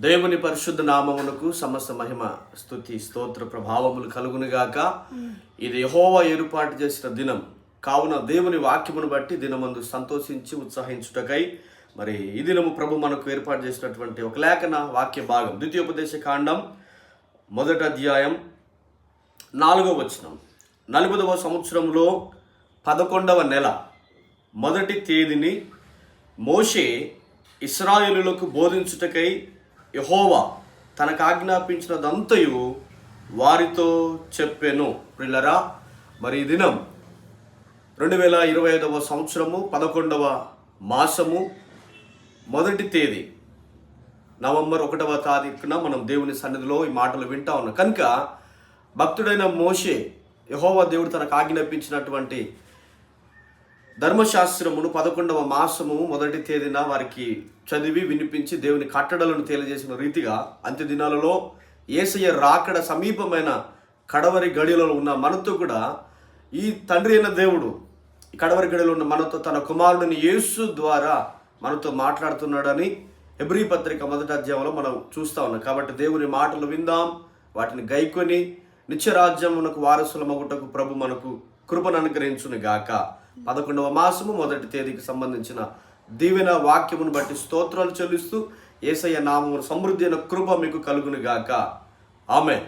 దేవుని పరిశుద్ధ నామమునకు సమస్త మహిమ స్తుతి స్తోత్ర ప్రభావములు కలుగునుగాక. ఇది యెహోవా ఏర్పాటు చేసిన దినం కావున దేవుని వాక్యమును బట్టి దినమందు సంతోషించి ఉత్సాహించుటకై మరి ఈ దినము ప్రభు మనకు ఏర్పాటు చేసినటువంటి ఒక లేఖన వాక్య భాగం ద్వితీయోపదేశ కాండం 1వ అధ్యాయం 4వ వచనం. 40వ సంవత్సరంలో 11వ నెల 1వ తేదీని మోషే ఇశ్రాయేలులకు బోధించుటకై యెహోవా తనకు ఆజ్ఞాపించినదంతయు వారితో చెప్పెను. ప్రియులారా, మరి ఈ దినం 2025వ సంవత్సరము 11వ మాసము 1వ తేదీ నవంబర్ 1వ తారీఖున మనం దేవుని సన్నిధిలో ఈ మాటలు వింటా ఉన్నాం. కనుక భక్తుడైన మోషే యెహోవా దేవుడు తనకు ఆజ్ఞాపించినటువంటి ధర్మశాస్త్రమును 11వ మాసము 1వ తేదీన వారికి చదివి వినిపించి దేవుని కట్టడలను తెలియజేసిన రీతిగా అంత్య దినాలలో యేసయ్య రాకడ సమీపమైన కడవరి గడియలలో ఉన్న మనతో కూడా ఈ తండ్రి అయిన దేవుడు కడవరి గడిలో ఉన్న మనతో తన కుమారుడిని యేసు ద్వారా మనతో మాట్లాడుతున్నాడని హెబ్రీ పత్రిక 1వ అధ్యాయంలో మనం చూస్తా ఉన్నాం. కాబట్టి దేవుని మాటలు విందాం, వాటిని గైకొని నిత్యరాజ్యమునకు వారసులమగుటకు ప్రభు మనకు కృపను అనుగ్రహించును గాక. 11వ మాసము 1వ తేదీకి సంబంధించిన దీవెన వాక్యమును బట్టి స్తోత్రాలు చెల్లిస్తూ యేసయ్య నామమున సమృద్ధి అయిన కృప మీకు కలుగును గాక. ఆమేన్.